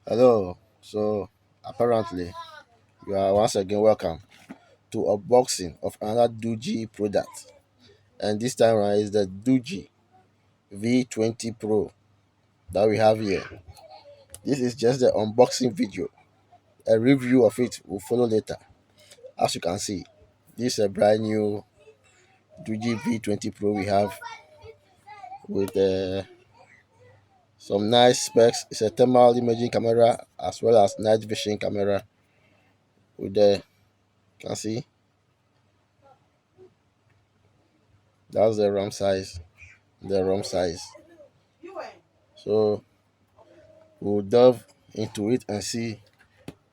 Hello. So apparently you are once again welcome to unboxing of another Doogee product, and this time around is the Doogee V20 Pro that we have here. This is just the unboxing video. A review of it will follow later. As you can see, this is a brand new Doogee V20 Pro we have with some nice specs. It's a thermal imaging camera as well as night vision camera with the can see that's the RAM size. The ROM size. So we'll delve into it and see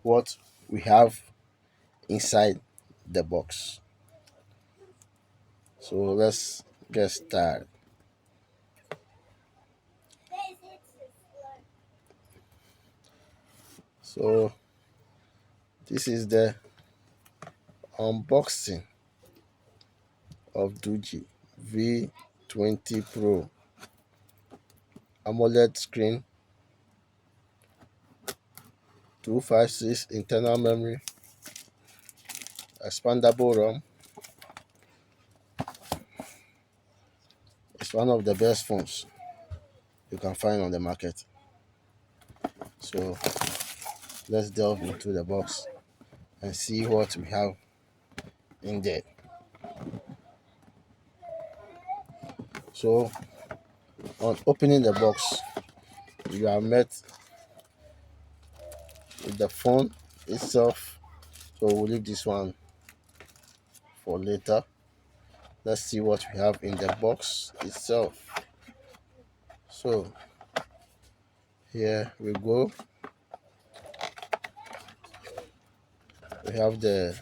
what we have inside the box. So let's get started. So this is the unboxing of Doogee V20 Pro AMOLED screen, 256 internal memory, expandable ROM. It's one of the best phones you can find on the market. So let's delve into the box and see what we have in there. So on opening the box, you are met with the phone itself. So we'll leave this one for later. Let's see what we have in the box itself. So here we go. We have the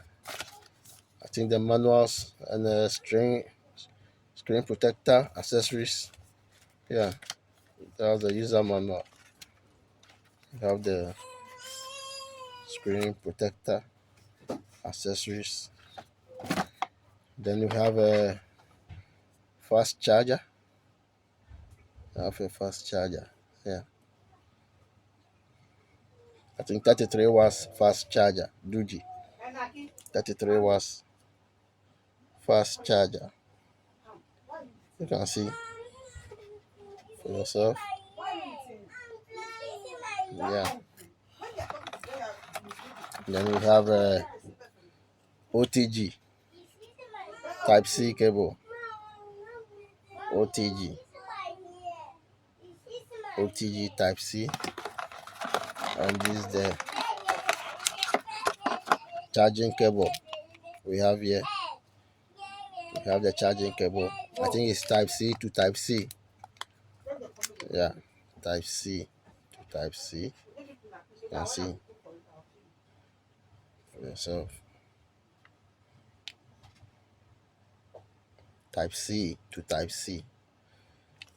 manuals and the screen protector accessories. Yeah, that's the user manual. We have the screen protector accessories. Then we have a fast charger. I have a fast charger. Yeah, I think 33 watts fast charger. Doogee 33 watts fast charger. You can see for yourself. Yeah. Then we have a OTG Type C cable. OTG OTG Type C, and this is the charging cable we have here. We have the charging cable. I think it's Type C to Type C. Yeah, Type C to Type C. You can see for yourself. Type C to Type C.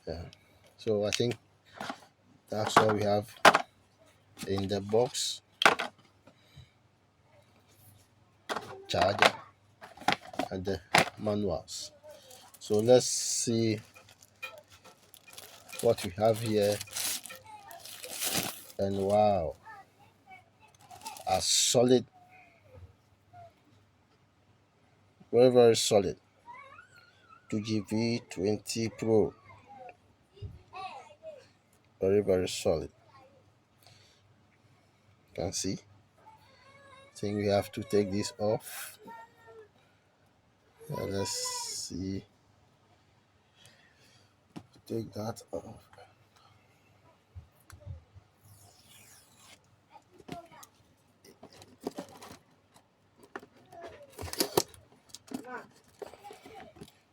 Yeah. So I think that's all we have in the box. Charger and the manuals. So let's see what we have here. And wow, a solid, very solid Doogee V20 Pro. Very solid. You can see. I think we have to take this off. Let's see. Take that off.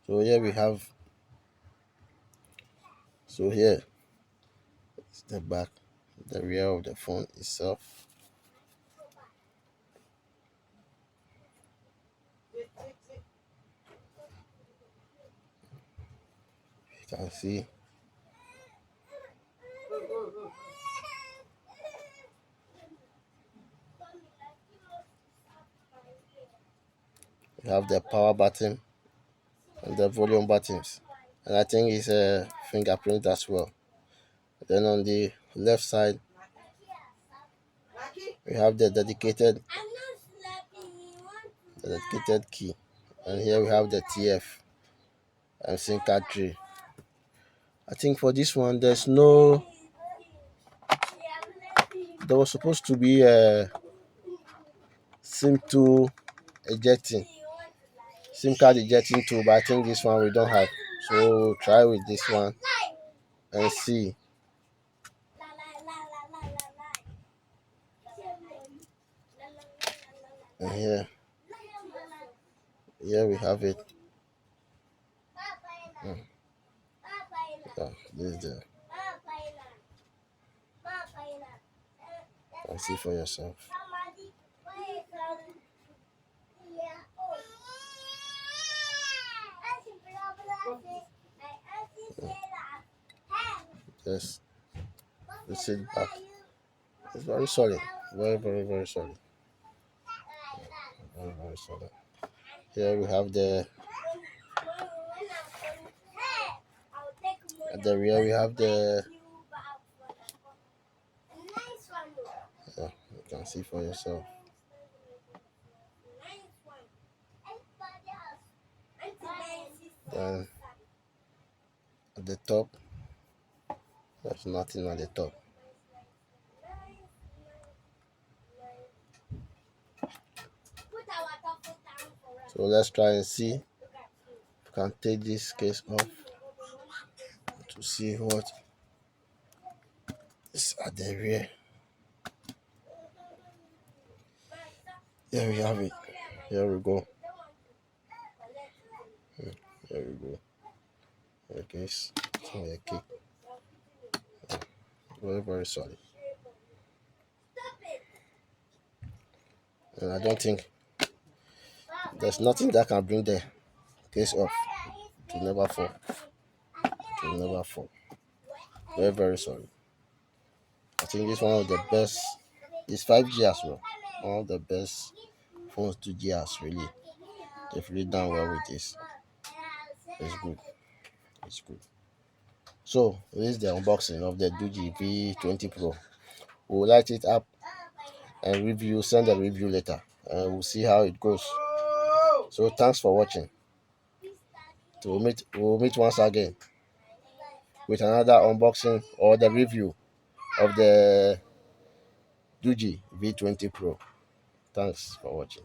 So here we have. So here is the back, the rear of the phone itself. You can see. We have the power button and the volume buttons, and I think it's a fingerprint as well. Then on the left side We have the dedicated key, and here we have the TF and SIM card tray. I think for this one, there was supposed to be a SIM to ejecting, SIM card ejecting tool, but I think this one we don't have. So we'll try with this one and see. And here we have it. Yeah, this is the. You can see for yourself. Yes, this is back. It's very solid. Very, very, very solid. Very, very solid. Here we have at the rear we have the. Yeah, you can see for yourself. Then at the top, there's nothing at the top. So let's try and see if we can take this case off to see what is at the rear. Here we have it. Here we go. Here we go. Okay, so okay. Very, very solid. And I don't think there's nothing that can bring the case off. To never fall. To never fall. Very, very solid. I think this one of the best. It's 5G as well. One of the best phones 2G has really. They've really done well with this. It's good. It's good. So this is the unboxing of the Doogee V20 Pro. We'll light it up and send a review later, and we'll see how it goes. So thanks for watching. So we'll meet once again with another unboxing or the review of the Doogee V20 Pro. Thanks for watching.